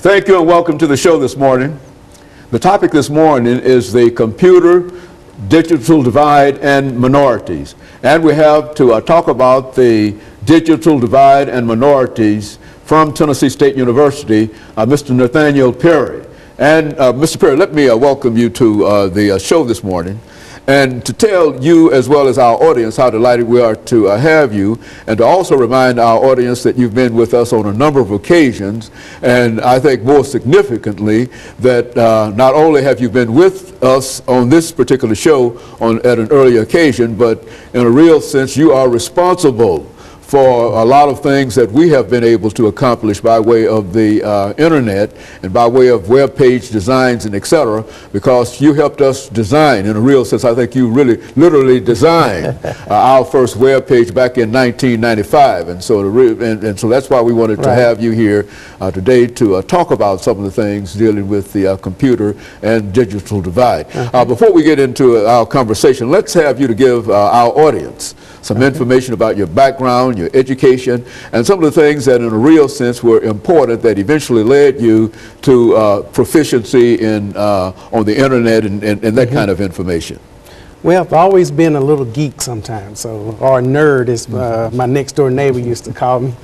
Thank you and welcome to the show this morning. The topic this morning is the computer, digital divide, and minorities. And we have to talk about the digital divide and minorities from Tennessee State University, Mr. Nathaniel Perry. And Mr. Perry, let me welcome you to the show this morning, and to tell you as well as our audience how delighted we are to have you, and to also remind our audience that you've been with us on a number of occasions, and I think more significantly that not only have you been with us on this particular show at an earlier occasion, but in a real sense you are responsible for a lot of things that we have been able to accomplish by way of the internet and by way of web page designs and etc., because you helped us design, in a real sense. I think you really literally designed our first web page back in 1995, and so that's why we wanted to have you here today to talk about some of the things dealing with the computer and digital divide. Before we get into our conversation, let's have you to give our audience some information about your background, your education, and some of the things that in a real sense were important that eventually led you to proficiency in on the internet and that kind of information. Well, I've always been a little geek sometimes, or a nerd, as my next door neighbor used to call me.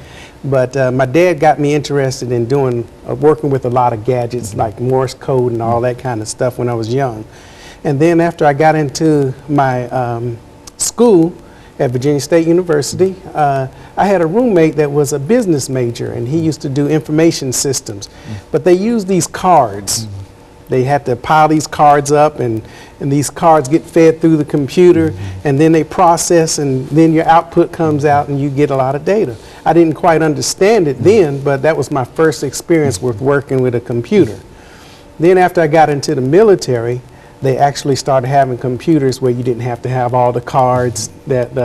But my dad got me interested in working with a lot of gadgets like Morse code and all that kind of stuff when I was young. And then after I got into my school at Virginia State University, I had a roommate that was a business major, and he used to do information systems. But they used these cards. They had to pile these cards up, and these cards get fed through the computer, and then they process, and then your output comes out, and you get a lot of data. I didn't quite understand it then, but that was my first experience with working with a computer. Then after I got into the military, they actually started having computers where you didn't have to have all the cards that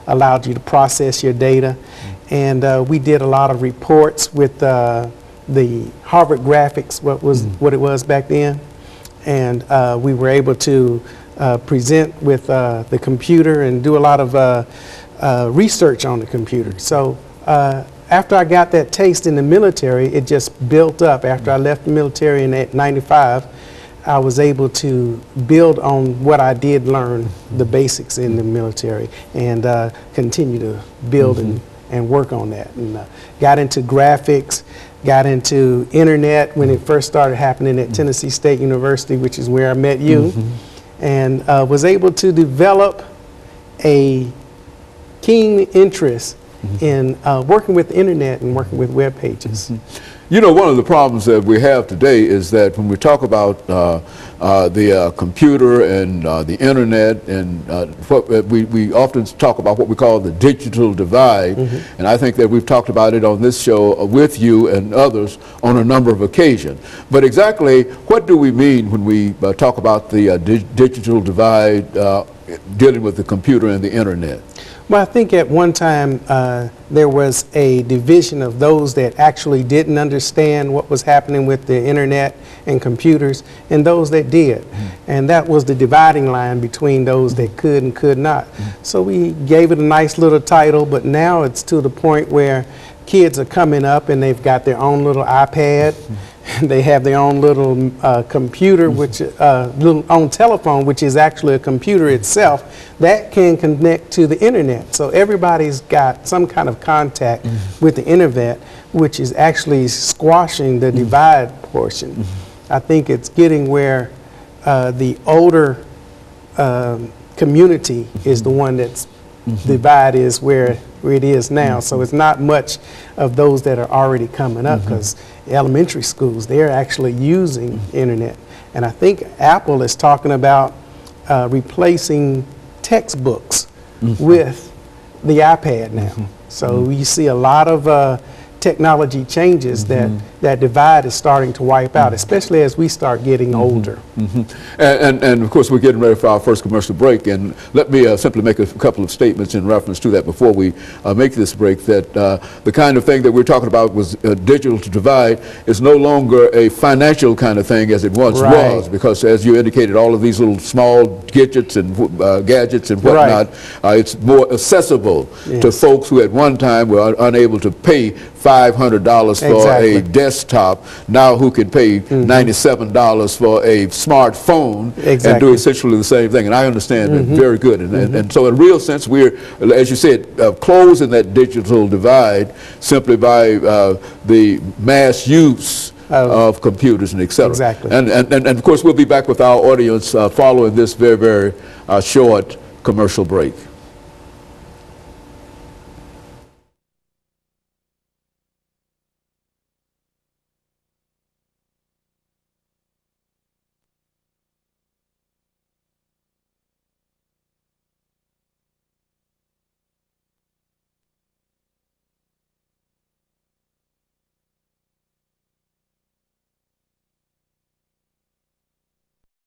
allowed you to process your data. And we did a lot of reports with the Harvard graphics, what it was back then. And we were able to present with the computer and do a lot of research on the computer. So after I got that taste in the military, it just built up. After I left the military in '95, I was able to build on what I did learn, the basics in the military, and continue to build and work on that. And got into graphics, got into internet when it first started happening at Tennessee State University, which is where I met you, and was able to develop a keen interest in working with the internet and working with web pages. You know, one of the problems that we have today is that when we talk about the computer and the internet, and we often talk about what we call the digital divide, and I think that we've talked about it on this show with you and others on a number of occasions. But exactly what do we mean when we talk about the digital divide dealing with the computer and the internet? Well, I think at one time there was a division of those that actually didn't understand what was happening with the internet and computers, and those that did. And that was the dividing line between those that could and could not. So we gave it a nice little title, but now it's to the point where kids are coming up and they've got their own little iPad. They have their own little computer, which own telephone, which is actually a computer itself that can connect to the internet. So everybody's got some kind of contact with the internet, which is actually squashing the divide portion. I think it's getting where the older community is the one that's divide is where it is now. So it's not much of those that are already coming up, because elementary schools, they're actually using internet. And I think Apple is talking about replacing textbooks with the iPad now. So you see a lot of technology changes that divide is starting to wipe out, especially as we start getting older. And of course we're getting ready for our first commercial break, and let me simply make a couple of statements in reference to that before we make this break, that the kind of thing that we're talking about was digital divide is no longer a financial kind of thing as it once was, because as you indicated, all of these little small gadgets and whatnot, it's more accessible to folks who at one time were unable to pay $500 for Exactly. a desktop, now who can pay $97 for a smartphone and do essentially the same thing. And I understand that very good. And so in a real sense, we're, as you said, closing that digital divide simply by the mass use of computers and et cetera. Exactly. And of course, we'll be back with our audience following this very, very short commercial break.